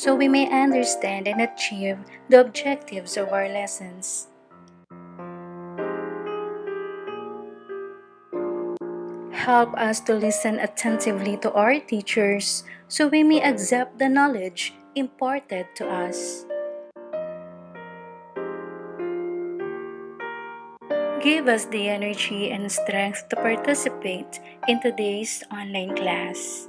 so we may understand and achieve the objectives of our lessons. Help us to listen attentively to our teachers so we may accept the knowledge imparted to us. Give us the energy and strength to participate in today's online class.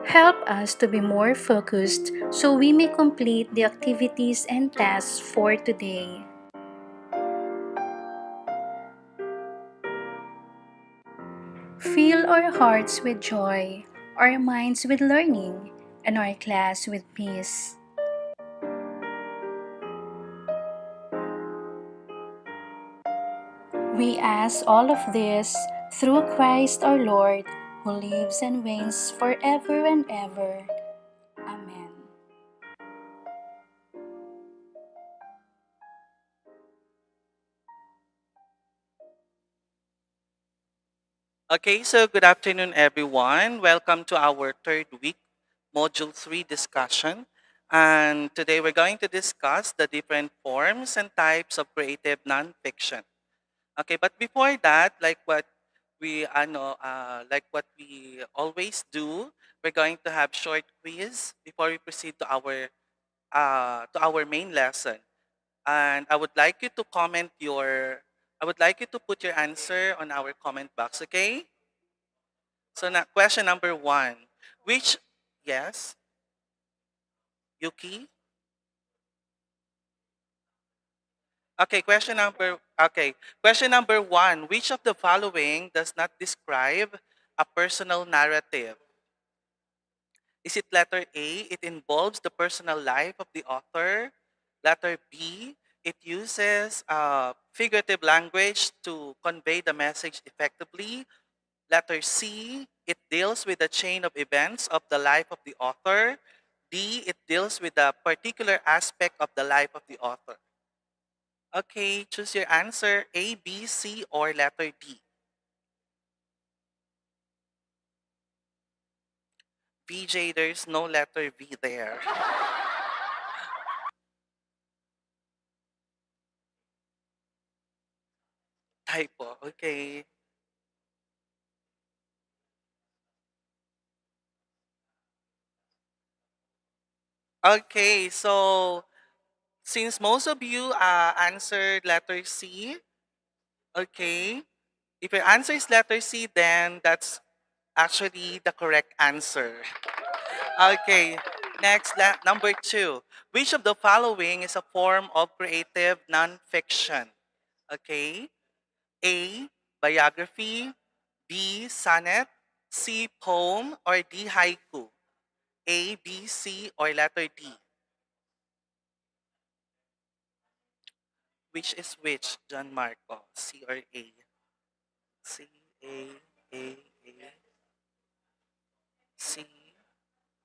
Help us to be more focused so we may complete the activities and tasks for today. Fill our hearts with joy, our minds with learning, and our class with peace. We ask all of this through Christ our Lord, who lives and reigns forever and ever. Amen. Okay, so good afternoon, everyone. Welcome to our third week, Module 3 discussion. And today we're going to discuss the different forms and types of creative nonfiction. Okay, but before that, like what we always do, we're going to have short quiz before we proceed to our main lesson. And I would like you to put your answer on our comment box. Okay. So now, question number one. Which, yes, Yuki? Question number one. Which of the following does not describe a personal narrative? Is it letter A? It involves the personal life of the author. Letter B, it uses figurative language to convey the message effectively. Letter C, it deals with the chain of events of the life of the author. D, it deals with a particular aspect of the life of the author. Okay, choose your answer A, B, C, or letter D. VJ, there's no letter V there. Typo, okay. Okay, so since most of you answered letter C, okay, if your answer is letter C, then that's actually the correct answer. Okay, number two. Which of the following is a form of creative nonfiction? Okay, A, biography, B, sonnet, C, poem, or D, haiku? A, B, C, or letter D? Which is which, John Marco? C or A? C, A, A, A, C.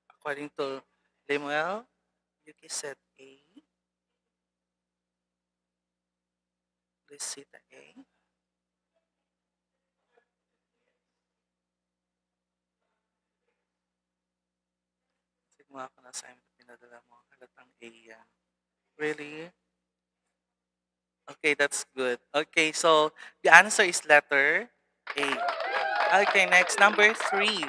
According to Lemuel, Yuki said A. Lucita A. Sigma ako na assignment na pinadala mo. Halatang A yan. Really? Okay, that's good. Okay, so the answer is letter A. Okay, next, number three.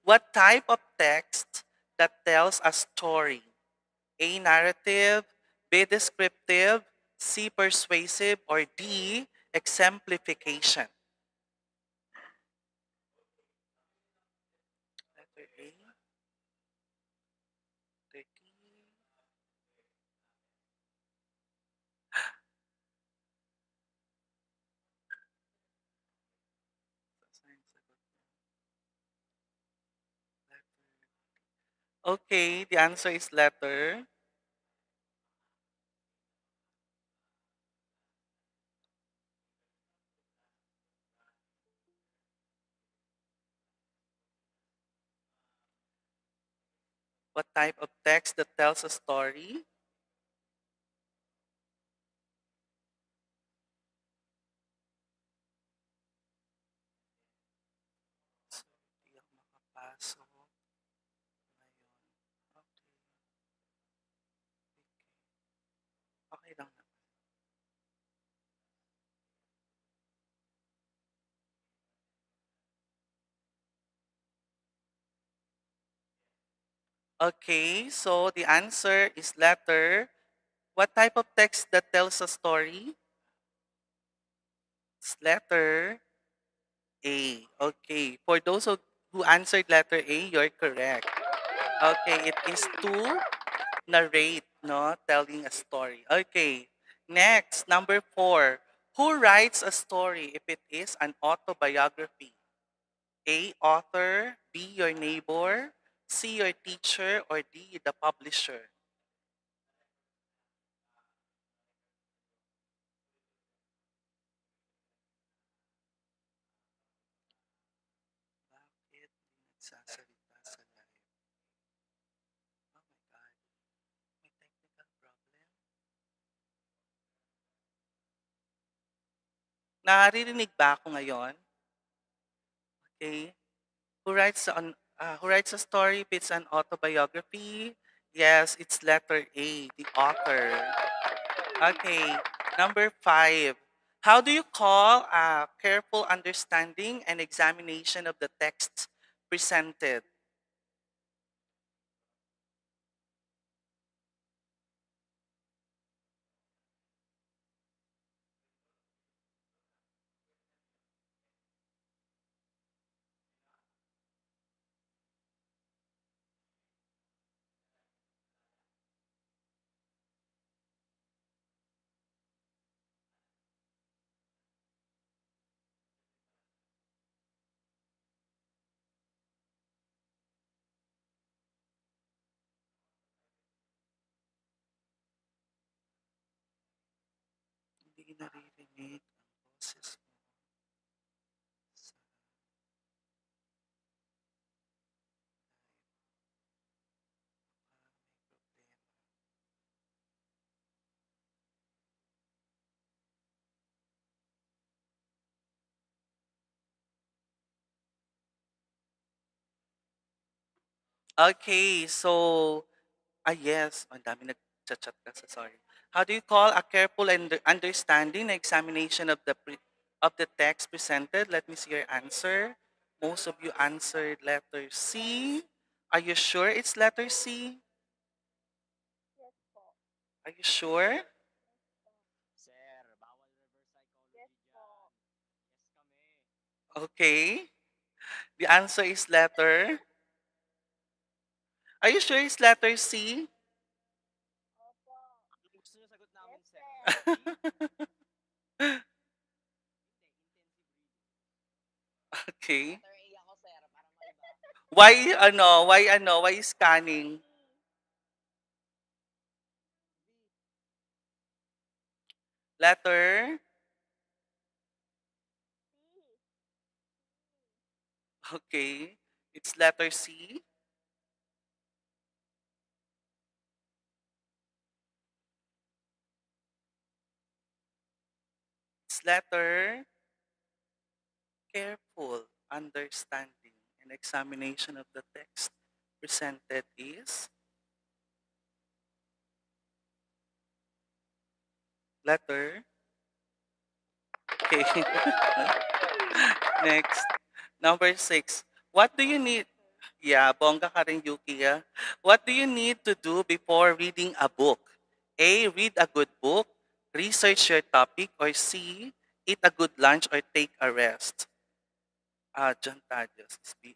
What type of text that tells a story? A, narrative, B, descriptive, C, persuasive, or D, exemplification? Letter A, letter D. Okay, the answer is letter. What type of text that tells a story? So, ngayon, okay lang naman. Okay, so the answer is letter. What type of text that tells a story? It's letter A. Okay, for those who answered letter A, you're correct. Okay, it is to narrate, no? Telling a story. Okay, next, number 4. Who writes a story if it is an autobiography? A, author, B, your neighbor, C, your teacher, or D, the publisher? Bakit di nagsasalita sa live? Oh my God, may technical problem. Naririnig ba ako ngayon? Okay. Who writes a story if it's an autobiography? Yes, it's letter A, the author. Okay. Number 5. How do you call a careful understanding and examination of the texts presented? Hindi naririnig ang boses mo sa may problema. Okay, so yes, ang dami nag-chat kasi, sorry. How do you call a careful and understanding examination of of the text presented? Let me see your answer. Most of you answered letter C. Are you sure it's letter C? Are you sure? Okay. The answer is letter. Are you sure it's letter C? Okay. Why scanning? Letter. Okay. It's letter C. It's letter careful understanding and examination of the text presented is letter. Okay. Next. Number 6. What do you need? Yeah, bongga ka rin, Yuki. Ah. What do you need to do before reading a book? A. Read a good book. Research your topic. Or C. Eat a good lunch or take a rest. John Tadios is BAB.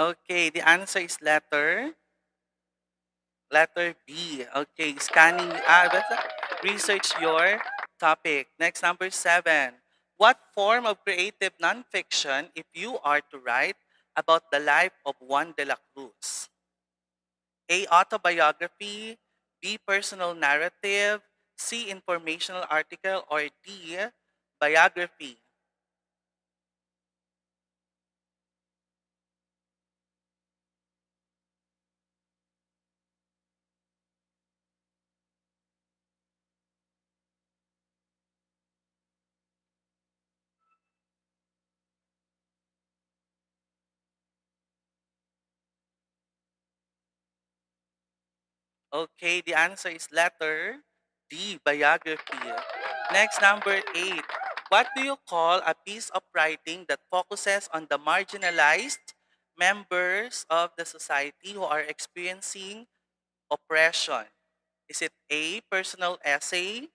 Okay, the answer is letter B. Okay, scanning. Research your topic. Next, number 7. What form of creative nonfiction if you are to write about the life of Juan de la Cruz? A. Autobiography. B. Personal narrative. C. Informational article. Or D. Biography. Okay, the answer is letter D. Biography. Next, number 8. What do you call a piece of writing that focuses on the marginalized members of the society who are experiencing oppression? Is it A. Personal essay,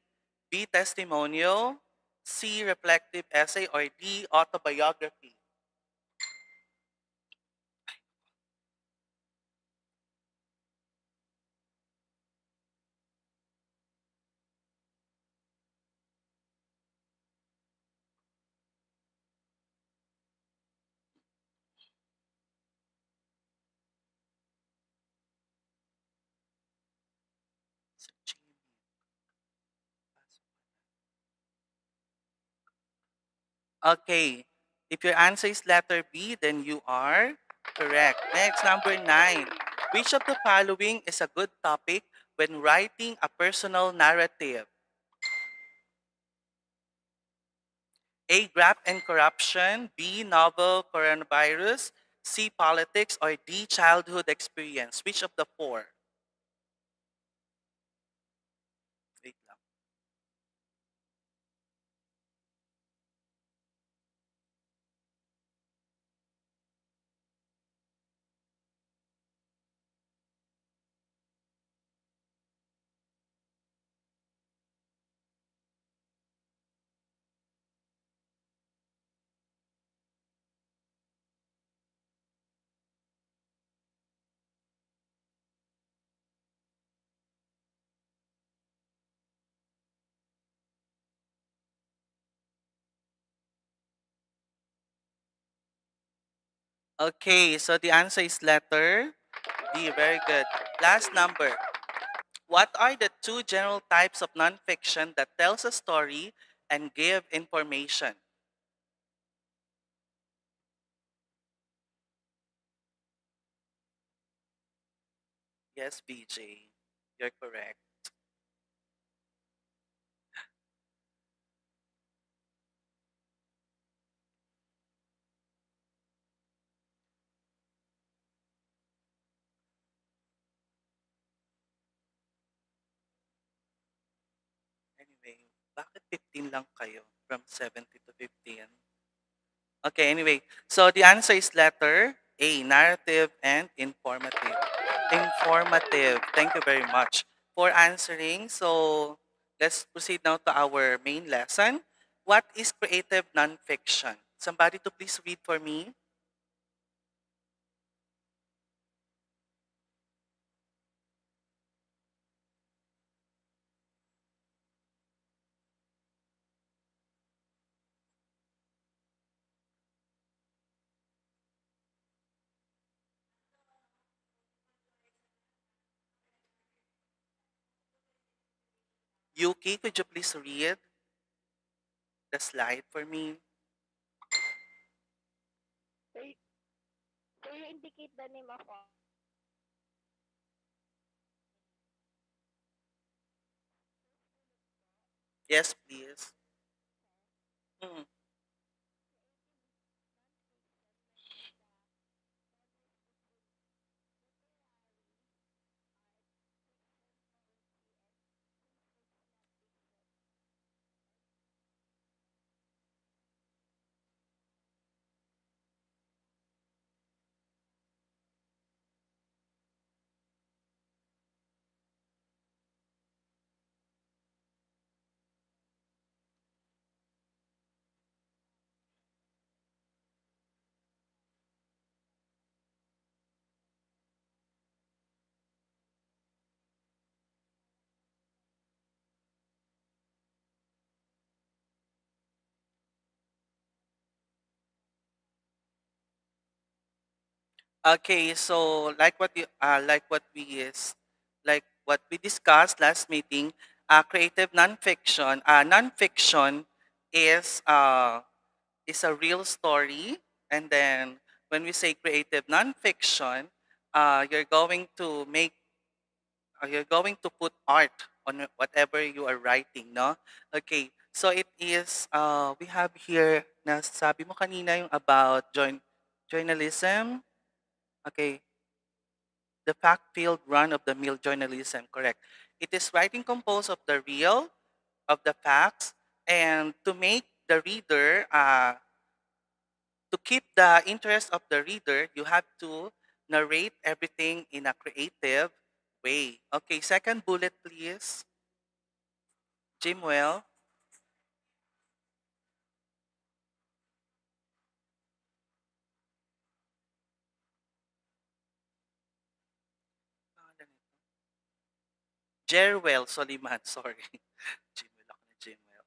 B. Testimonial, C. Reflective essay, or D. Autobiography? Okay. If your answer is letter B, then you are correct. Next, number 9. Which of the following is a good topic when writing a personal narrative? A. Graft and corruption. B. Novel coronavirus. C. Politics. Or D. Childhood experience. Which of the four? Wait lang. Okay, so the answer is letter D. Very good. Last number. What are the two general types of nonfiction that tells a story and give information? Yes, BJ. You're correct. Anyway, bakit 15 lang kayo from 70 to 15? Okay, anyway. So the answer is letter A, narrative and informative. Informative. Thank you very much for answering. So let's proceed now to our main lesson. What is creative nonfiction? Somebody to please read for me. Yuki, could you please read the slide for me? So you indicate the name of all. Yes, please. Mm. Okay, so like what we discussed last meeting, creative nonfiction. Nonfiction is uh is a real story, and then when we say creative nonfiction, you're going to put art on whatever you are writing, no? Okay, so it is we have here na sabi mo kanina yung about journalism. Okay, the fact-filled run-of-the-mill journalism, correct. It is writing composed of the real, of the facts, and to make the reader, to keep the interest of the reader, you have to narrate everything in a creative way. Okay, second bullet, please. Jimwell. Jerwell Soliman, sorry. Jimwell ako na Jimwell.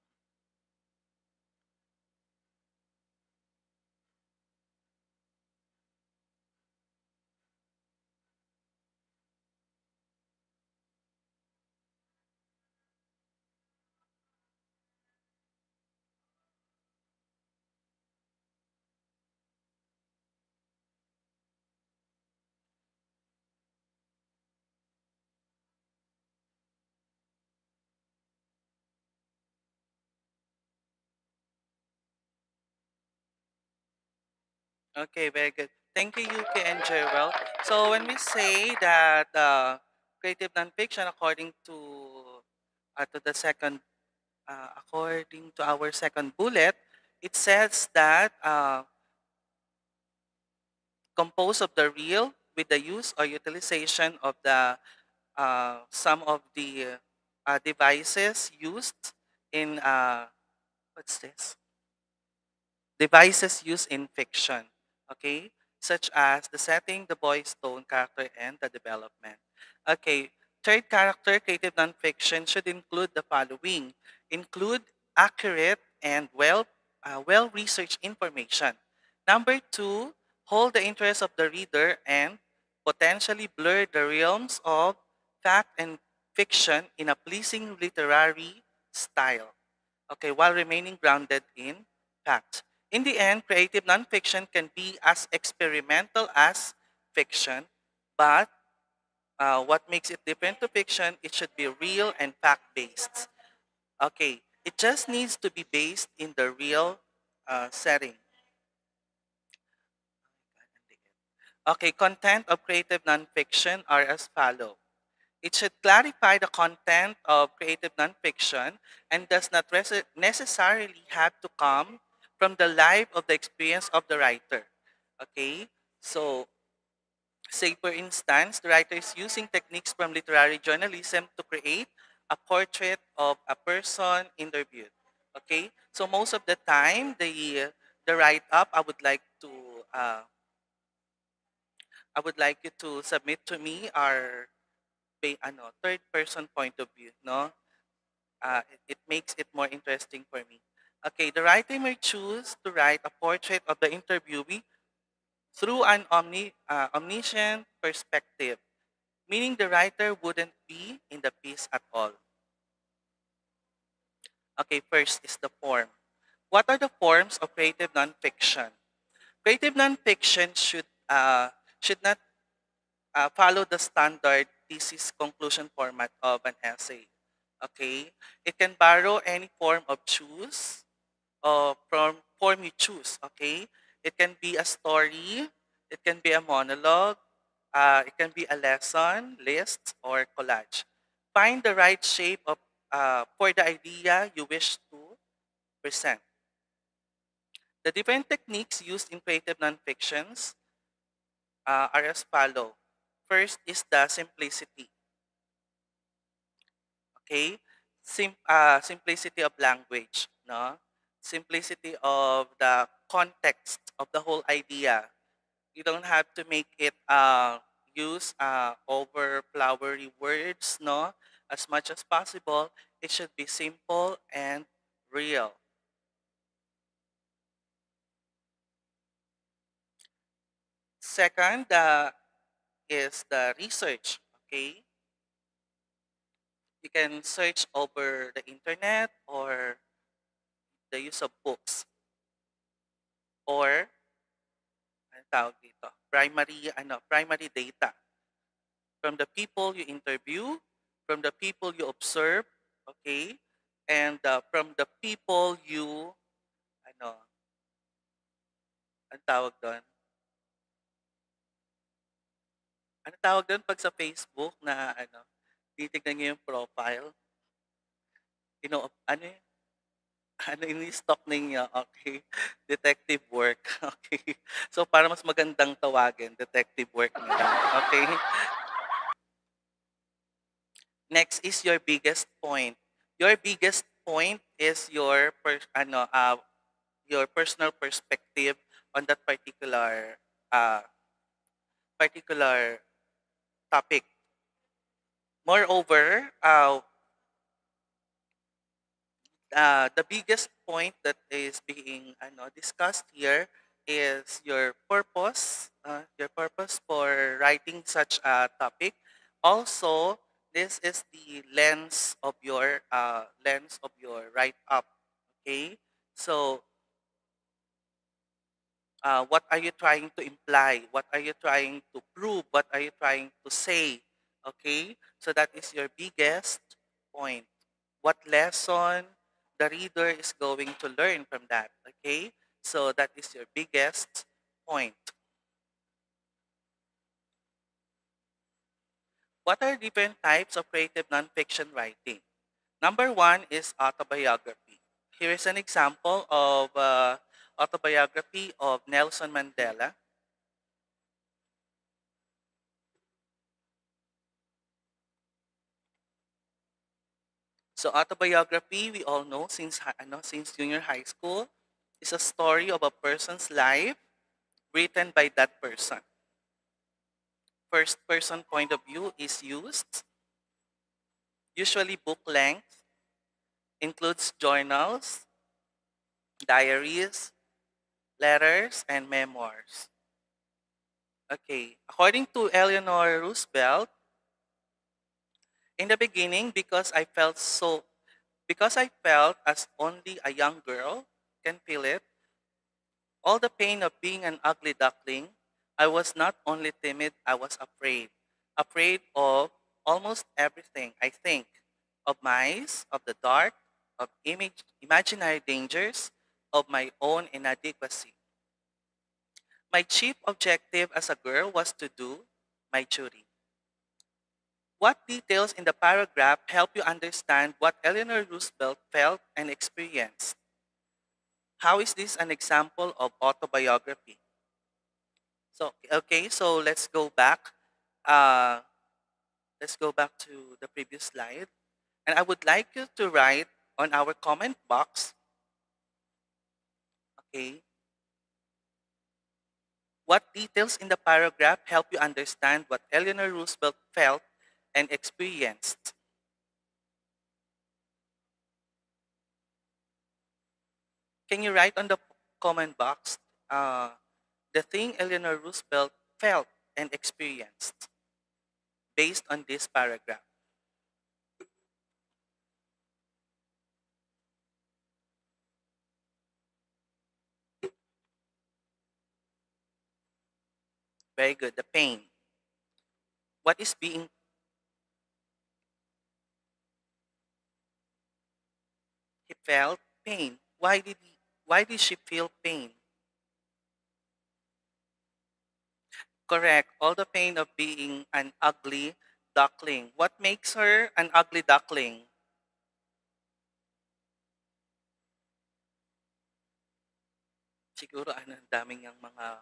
Okay, very good. Thank you, Yuki and Jerwell. So when we say that creative nonfiction, to the second, according to our second bullet, it says that composed of the real with the use or utilization of the some of the devices used in what's this? Devices used in fiction, okay, such as the setting, the boy's tone, character, and the development. Okay, third character, creative nonfiction should include the following: include accurate and well researched information. Number two, hold the interest of the reader and potentially blur the realms of fact and fiction in a pleasing literary style. Okay, while remaining grounded in fact. In the end, creative nonfiction can be as experimental as fiction, but what makes it different to fiction, it should be real and fact based. Okay, it just needs to be based in the real setting. Okay, content of creative nonfiction are as follow. It should clarify the content of creative nonfiction and does not necessarily have to come from the life of the experience of the writer. Okay, so say for instance, the writer is using techniques from literary journalism to create a portrait of a person interviewed. Okay, so most of the time, the write up uh, I would like you to submit to me our third person point of view, no? It makes it more interesting for me. Okay, the writer may choose to write a portrait of the interviewee through an omniscient perspective, meaning the writer wouldn't be in the piece at all. Okay, first is the form. What are the forms of creative nonfiction? Creative nonfiction should not follow the standard thesis conclusion format of an essay. Okay, it can borrow any form you choose. Okay, it can be a story, it can be a monologue, it can be a lesson, list, or collage. Find the right shape of for the idea you wish to present. The different techniques used in creative nonfictions are as follow. First is the simplicity. Okay, simplicity of language, no, simplicity of the context of the whole idea. You don't have to make it use over flowery words, no, as much as possible. It should be simple and real. Second is the research. Okay, you can search over the internet or the use of books or ano tawag dito, primary data from the people you interview, from the people you observe, okay, and from the people you ano, ang tawag doon, ano tawag doon pag sa Facebook na ano, titignan niyo yung profile, ano yun? Ano ini-stalk ninyo, okay. Detective work, okay. So para mas magandang tawagin, detective work na lang, okay. Next is your biggest point. Your biggest point is your personal perspective on that uh, particular topic. Moreover, the biggest point that is being discussed here is your purpose for writing such a topic. Also, this is the lens of your write up. Okay, so what are you trying to imply? What are you trying to prove? What are you trying to say? Okay, so that is your biggest point. What lesson the reader is going to learn from that? Okay, so that is your biggest point. What are different types of creative nonfiction writing? Number one is autobiography. Here is an example of autobiography of Nelson Mandela. So autobiography, we all know since junior high school, is a story of a person's life written by that person. First person point of view is used, usually book length, includes journals, diaries, letters, and memoirs. Okay, according to Eleanor Roosevelt, in the beginning, because I felt as only a young girl can feel it, all the pain of being an ugly duckling, I was not only timid, I was afraid. Afraid of almost everything, I think. Of mice, of the dark, of imaginary dangers, of my own inadequacy. My chief objective as a girl was to do my duty. What details in the paragraph help you understand what Eleanor Roosevelt felt and experienced? How is this an example of autobiography? So, okay, so Uh, let's go back to the previous slide. And I would like you to write on our comment box, okay, what details in the paragraph help you understand what Eleanor Roosevelt felt and experienced. Can you write on the comment box the thing Eleanor Roosevelt felt and experienced based on this paragraph? Very good. The pain. What is being he felt pain? Why did she feel pain? Correct. All the pain of being an ugly duckling. What makes her an ugly duckling? Siguro ang daming yung mga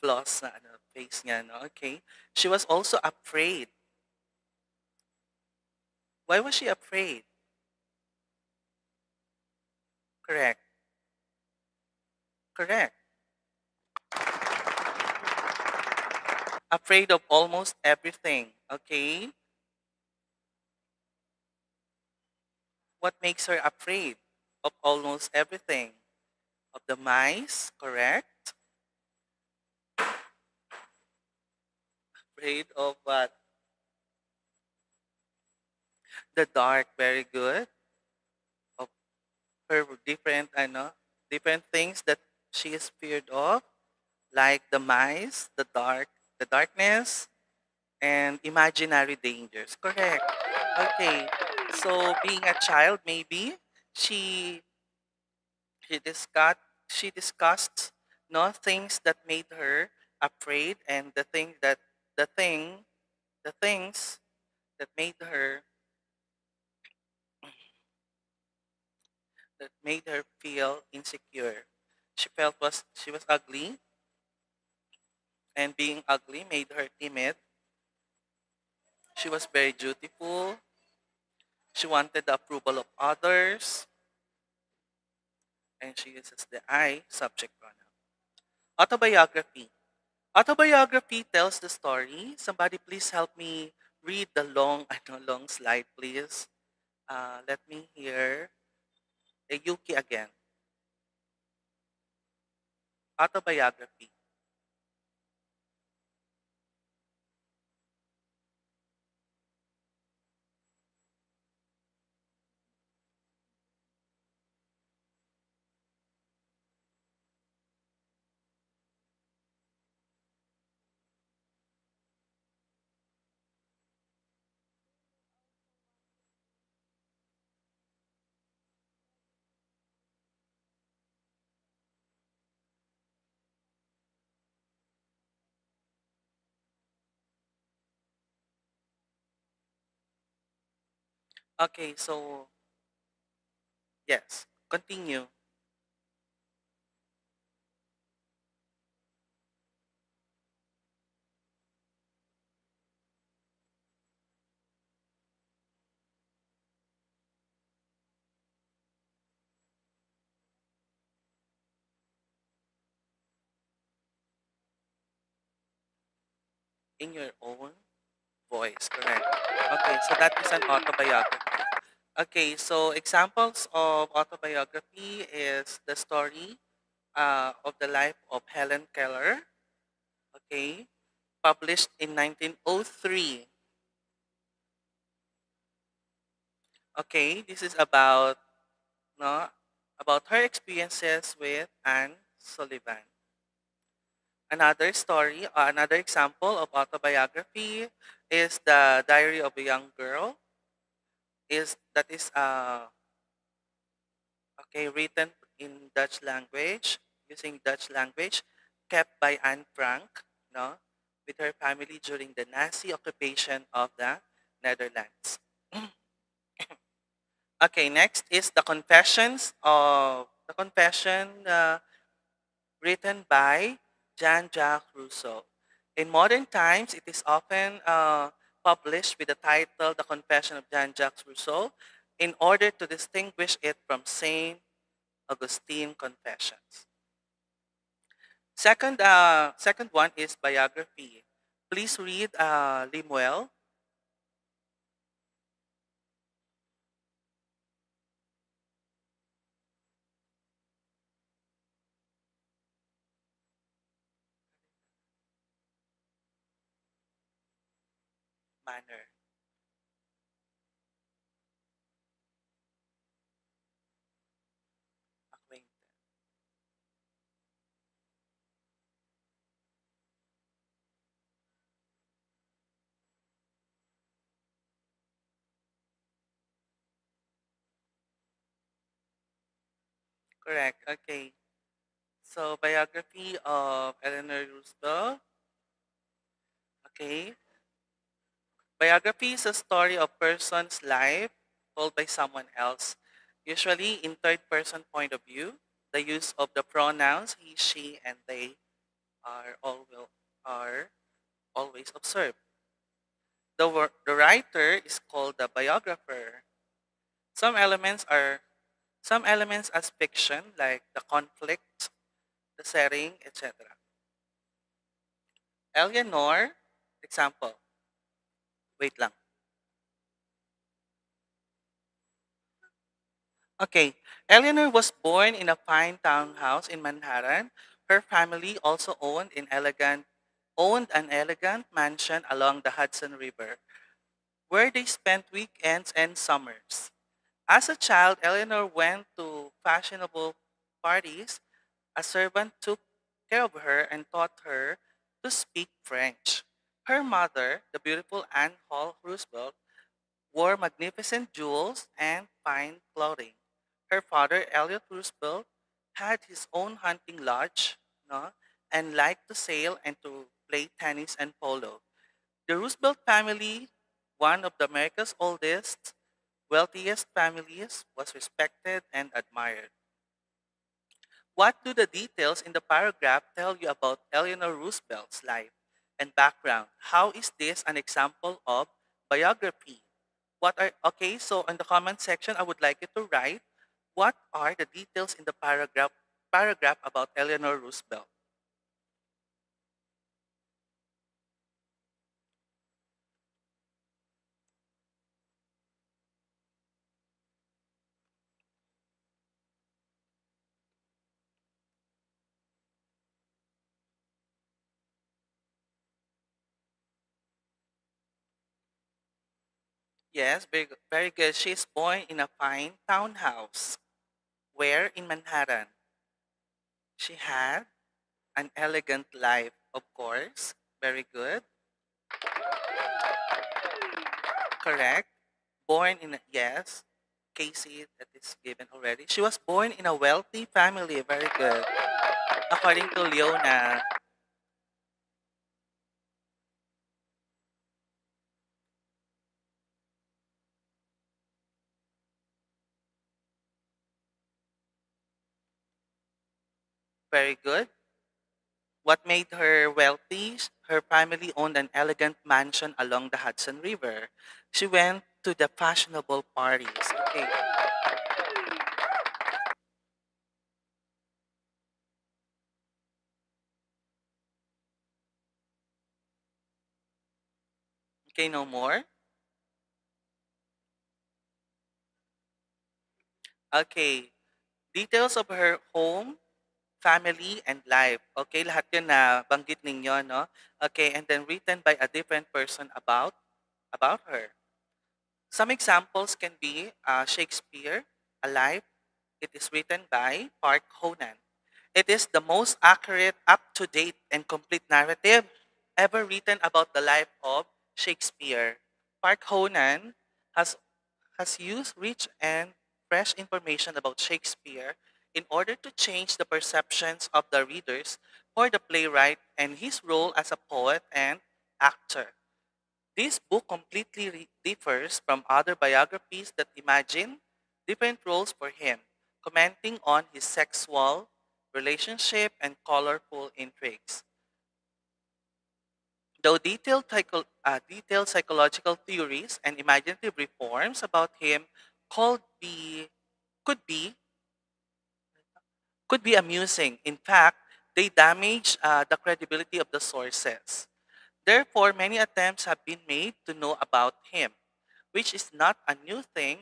flaws na face niya, no? Okay. She was also afraid. Why was she afraid? Correct. Correct. Afraid of almost everything. Okay. What makes her afraid of almost everything? Of the mice, correct? Afraid of what? The dark. Very good. Of her different, I know, different things that she is feared of, like the mice, the darkness, and imaginary dangers. Correct. Okay. So being a child, maybe she she discussed she discussed no things that made her afraid, and the thing the things that made her feel insecure. She was ugly, and being ugly made her timid. She was very dutiful. She wanted the approval of others, and she uses the I subject pronoun. Autobiography. Autobiography tells the story. Somebody please help me read the long, I know, long slide, please. Let me hear Yuki again. Autobiography. Okay, so yes, continue in your own voice. Correct. Okay, so that is an autobiography. Okay, so examples of autobiography is the story of the life of Helen Keller. Okay, published in 1903. Okay, this is about no about her experiences with Anne Sullivan. Another example of autobiography is the Diary of a Young Girl. Is that is okay, written in Dutch language, using Dutch language, kept by Anne Frank, no, with her family during the Nazi occupation of the Netherlands. Okay, next is the confession written by Jean-Jacques Rousseau. In modern times, it is often published with the title The Confession of Jean-Jacques Rousseau in order to distinguish it from Saint Augustine Confessions. Second one is biography. Please read Limuel manner. Acquainted. Correct. Okay. So biography of Eleanor Roosevelt. Okay. Biography is a story of person's life told by someone else, usually in third person point of view. The use of the pronouns he, she, and they are always observed. The writer is called the biographer. Some elements are some elements as fiction, like the conflict, the setting, etc. Eleanor, example. Wait lang. Okay. Eleanor was born in a fine townhouse in Manhattan. Her family also owned an elegant mansion along the Hudson River, where they spent weekends and summers. As a child, Eleanor went to fashionable parties. A servant took care of her and taught her to speak French. Her mother, the beautiful Anne Hall Roosevelt, wore magnificent jewels and fine clothing. Her father, Elliot Roosevelt, had his own hunting lodge, no, and liked to sail and to play tennis and polo. The Roosevelt family, one of the America's oldest, wealthiest families, was respected and admired. What do the details in the paragraph tell you about Eleanor Roosevelt's life and background? How is this an example of biography? So in the comment section I would like you to write what are the details in the paragraph about Eleanor Roosevelt. Yes, very good. She's born in a fine townhouse. Where in Manhattan? She had an elegant life, of course. Very good. Correct. Born in a, yes, Casey, that is given already. She was born in a wealthy family. Very good. According to Leona. Very good. What made her wealthy? Her family owned an elegant mansion along the Hudson River. She went to the fashionable parties. Okay. Okay, no more. Okay. Details of her home, family, and life. Okay, lahat yun na banggit ninyo, no? Okay, and then written by a different person about her. Some examples can be Shakespeare, Alive. It is written by Park Honan. It is the most accurate, up to date, and complete narrative ever written about the life of Shakespeare. Park Honan has, has used rich and fresh information about Shakespeare in order to change the perceptions of the readers for the playwright and his role as a poet and actor. This book completely differs from other biographies that imagine different roles for him, commenting on his sexual relationship and colorful intrigues. Though detailed psychological theories and imaginative reforms about him could be, could be, could be amusing. In fact, they damage the credibility of the sources. Therefore, many attempts have been made to know about him, which is not a new thing,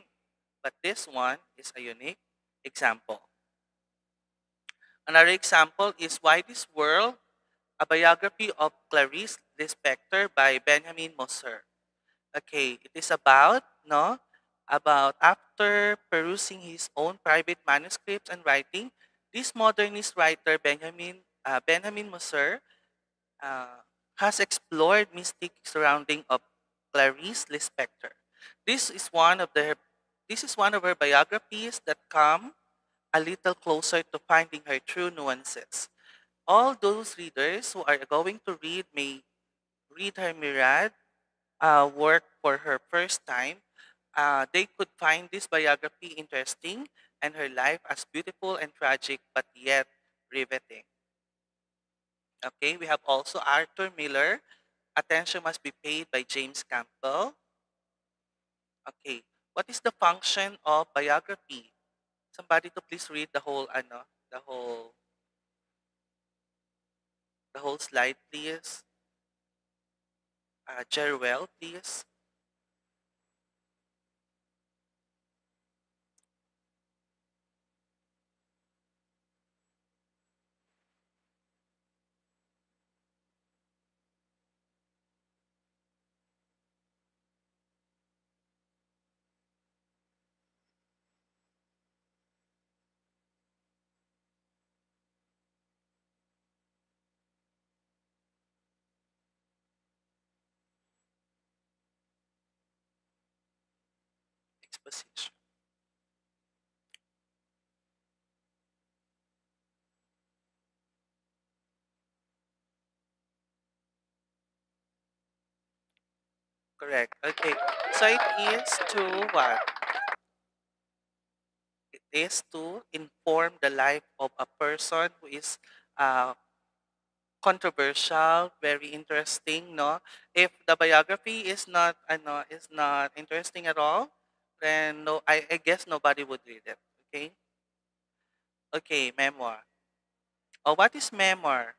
but this one is a unique example. Another example is Why This World, a biography of Clarice Lispector by Benjamin Moser. Okay, it is about, no, about after perusing his own private manuscripts and writing, this modernist writer Benjamin Moser uh, has explored mystic surrounding of Clarice Lispector. This is one of the this is one of her biographies that come a little closer to finding her true nuances. All those readers who are going to read may read her myriad work for her first time. They could find this biography interesting and her life as beautiful and tragic, but yet riveting. Okay, we have also Arthur Miller. Attention must be paid by James Campbell. Okay, what is the function of biography? Somebody to please read the whole the whole slide, please. Jerwell, please. exposition. Correct. Okay. So it is to what? It is to inform the life of a person who is uh, controversial, very interesting, no? If the biography is not is not interesting at all, then no, I guess nobody would read it. Okay? Okay, memoir. Oh, what is memoir?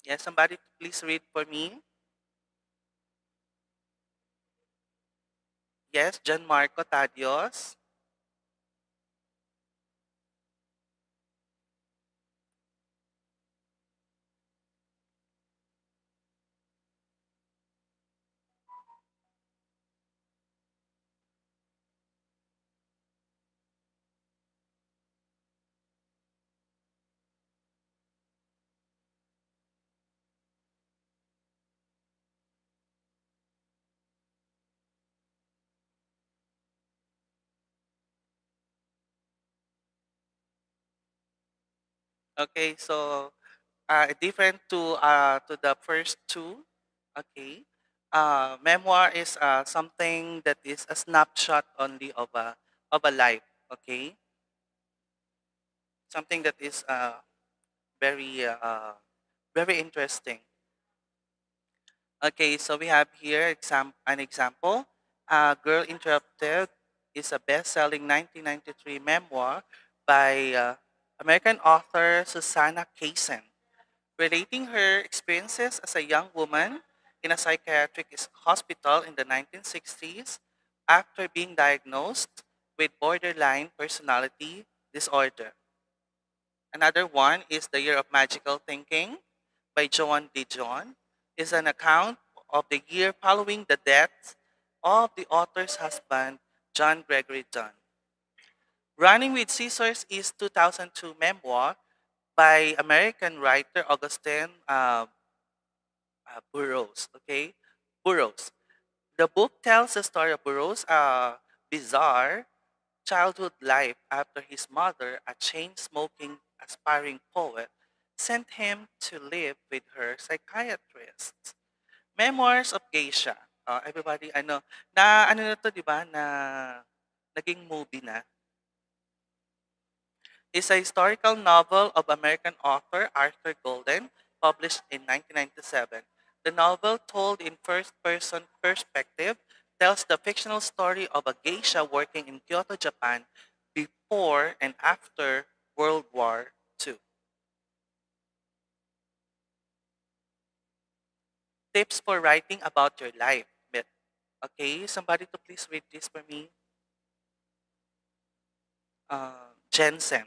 Yes, somebody please read for me. Yes, John Marco Tadios. Okay, so different to the first two. Okay. Memoir is something that is a snapshot only of a life. Okay, something that is very very interesting. Okay, so we have here an example. Girl Interrupted is a best-selling 1993 memoir by American author Susanna Kaysen, relating her experiences as a young woman in a psychiatric hospital in the 1960s after being diagnosed with borderline personality disorder. Another one is The Year of Magical Thinking by Joan Dijon, is an account of the year following the death of the author's husband, John Gregory Dunn. Running with Scissors is 2002 memoir by American writer Augustine Burroughs. Okay, Burroughs. The book tells the story of Burroughs' bizarre childhood life after his mother, a chain-smoking, aspiring poet, sent him to live with her psychiatrist. Memoirs of Geisha. Everybody, ano na to, di ba, na naging movie na, is a historical novel of American author Arthur Golden, published in 1997. The novel, told in first-person perspective, tells the fictional story of a geisha working in Kyoto, Japan, before and after World War II. Tips for writing about your life. Okay, somebody to please read this for me. Jensen.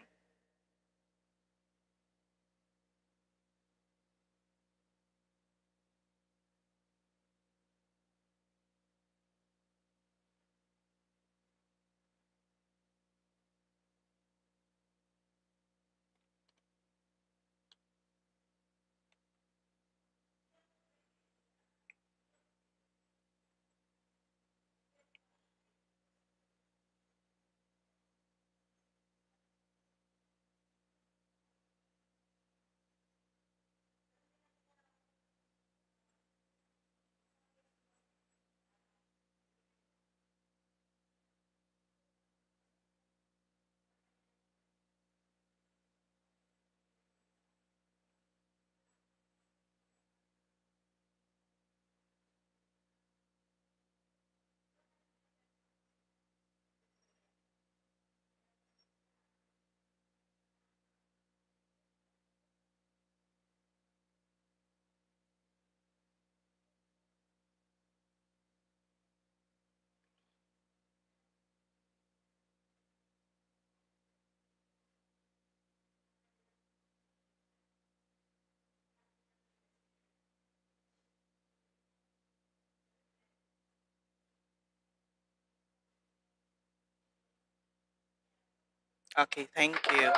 Okay, thank you.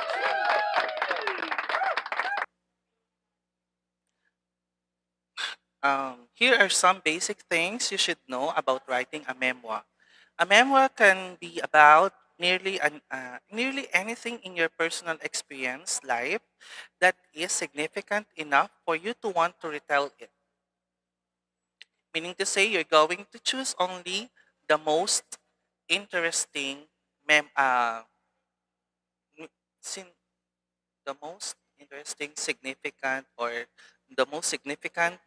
Here are some basic things you should know about writing a memoir. A memoir can be about nearly anything in your personal experience life that is significant enough for you to want to retell it. Meaning to say, you're going to choose only the most interesting, mem- m- sin- the most interesting, significant, or the most significant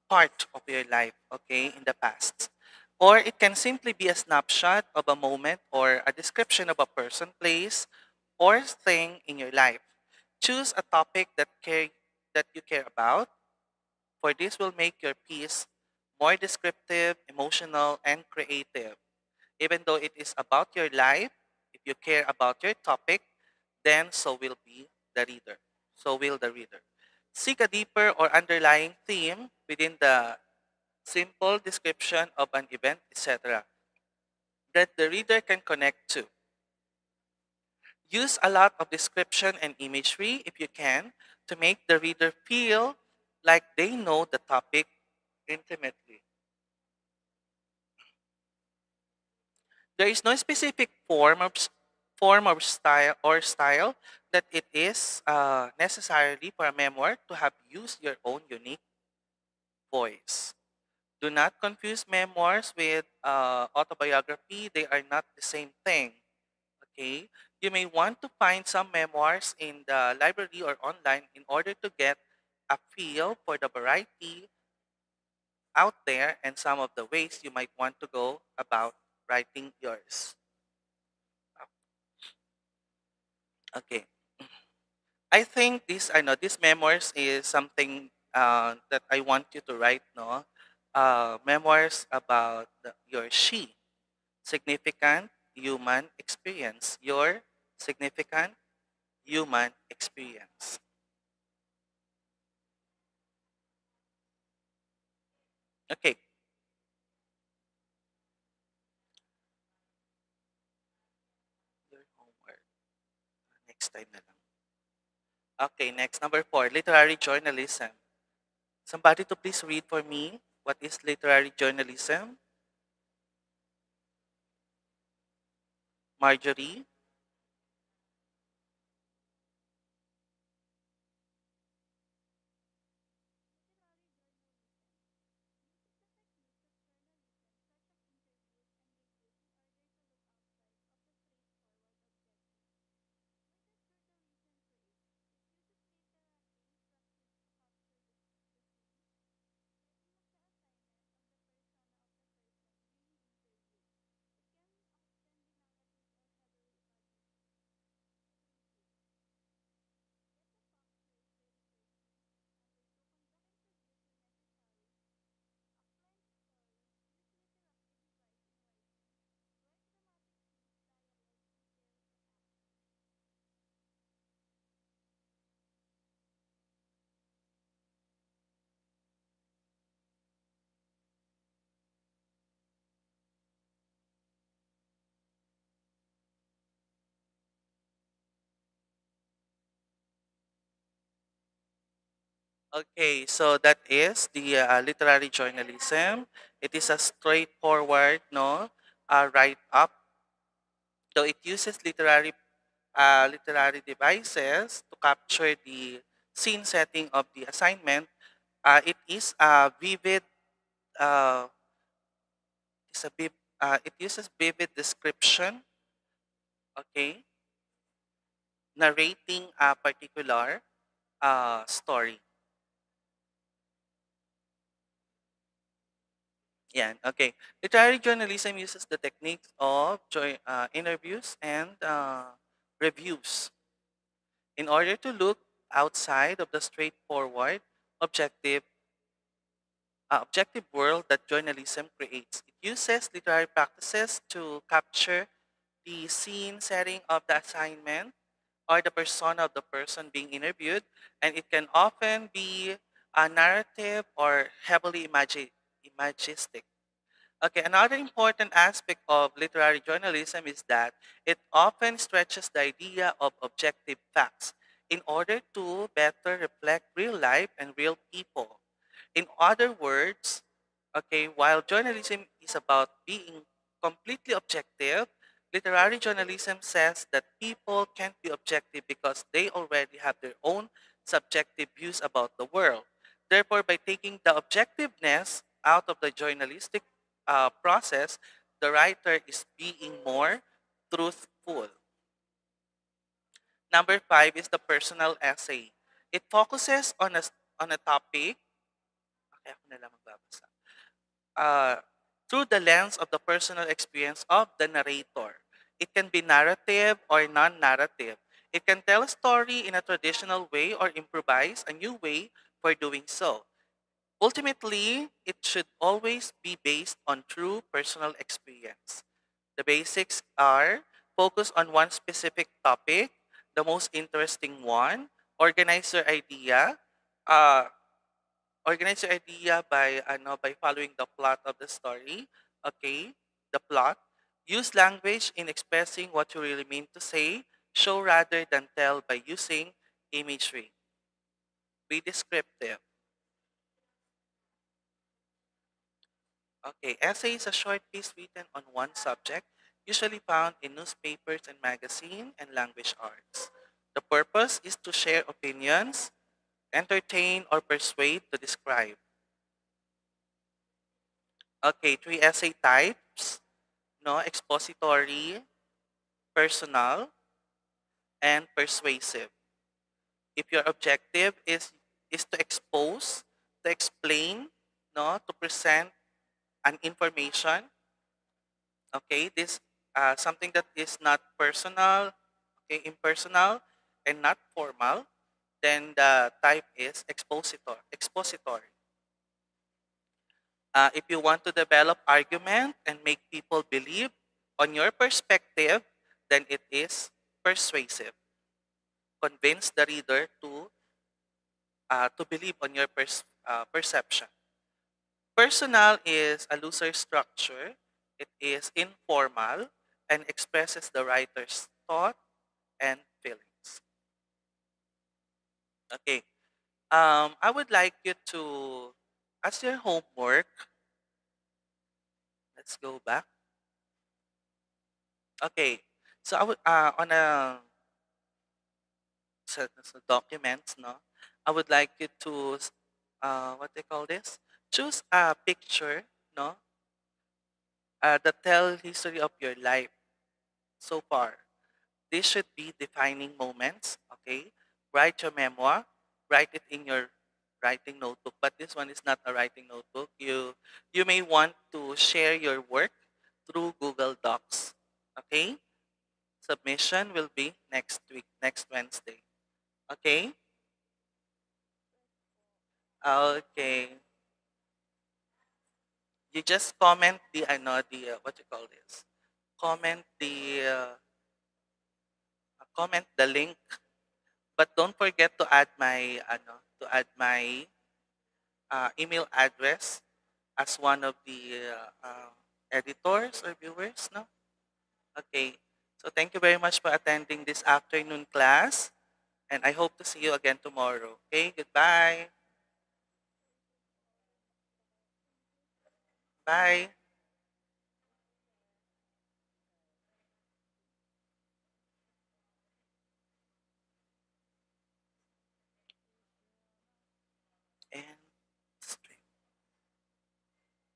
part of your life, okay, in the past. Or it can simply be a snapshot of a moment or a description of a person, place, or thing in your life. Choose a topic that you care about, for this will make your piece more descriptive, emotional, and creative. Even though it is about your life, if you care about your topic, then so will be the reader. So will the reader. Seek a deeper or underlying theme within the simple description of an event, etc., that the reader can connect to. Use a lot of description and imagery if you can to make the reader feel like they know the topic intimately. There is no specific form of style that it is necessarily for a memoir to have used your own unique voice. Do not confuse memoirs with autobiography. They are not the same thing. Okay? You may want to find some memoirs in the library or online in order to get a feel for the variety out there and some of the ways you might want to go about writing yours. Okay. I think these memoirs is something that I want you to write, no? Memoirs about your significant human experience. Your significant human experience. Okay, your homework. Next time na lang. Okay, next number 4, literary journalism. Somebody to please read for me what is literary journalism. Marjorie. Okay, so that is the literary journalism. It is a straightforward, no, write up. Though it uses literary devices to capture the scene setting of the assignment. It is a vivid. Uh, it's a viv- it uses vivid description. Okay, narrating a particular story. Yeah, okay. Literary journalism uses the techniques of interviews and reviews in order to look outside of the straightforward, objective, objective world that journalism creates. It uses literary practices to capture the scene setting of the assignment or the persona of the person being interviewed, and it can often be a narrative or heavily imagistic. Okay, another important aspect of literary journalism is that it often stretches the idea of objective facts in order to better reflect real life and real people. In other words, okay, while journalism is about being completely objective. Literary journalism says that people can't be objective because they already have their own subjective views about the world. Therefore, by taking the objectiveness out of the journalistic process, the writer is being more truthful. Number five is the personal essay. It focuses on a topic. Okay, ako na lang magbabasa. uh, through the lens of the personal experience of the narrator. It can be narrative or non narrative. It can tell a story in a traditional way or improvise a new way for doing so. Ultimately, it should always be based on true personal experience. The basics are focus on one specific topic, the most interesting one, organize your idea, uh, organize your idea by following the plot of the story. Okay, the plot. Use language in expressing what you really mean to say. Show rather than tell by using imagery. Be descriptive. Okay, essay is a short piece written on one subject, usually found in newspapers and magazine and language arts. The purpose is to share opinions, entertain, or persuade to describe. Okay, three essay types, no, expository, personal, and persuasive. If your objective is to expose, to explain, no, to present an information, okay, this something that is not personal, okay, impersonal, and not formal, then the type is expository. If you want to develop argument and make people believe on your perspective, then it is persuasive. Convince the reader to believe on your perception. Personal is a looser structure. It is informal and expresses the writer's thought and feelings. Okay. I would like you to, as your homework, let's go back. Okay. So I would on a sa documents, no, I would like you to what they call this? Choose a picture, no, that tell history of your life so far. This should be defining moments. Okay, write your memoir. Write it in your writing notebook. But this one is not a writing notebook. You may want to share your work through Google Docs. Okay, submission will be next week, next Wednesday. Okay. Okay. You just comment the what you call this? Comment comment the link, but don't forget to add my email address as one of the editors or viewers, no? Okay. So thank you very much for attending this afternoon class, and I hope to see you again tomorrow. Okay. Goodbye. Bye.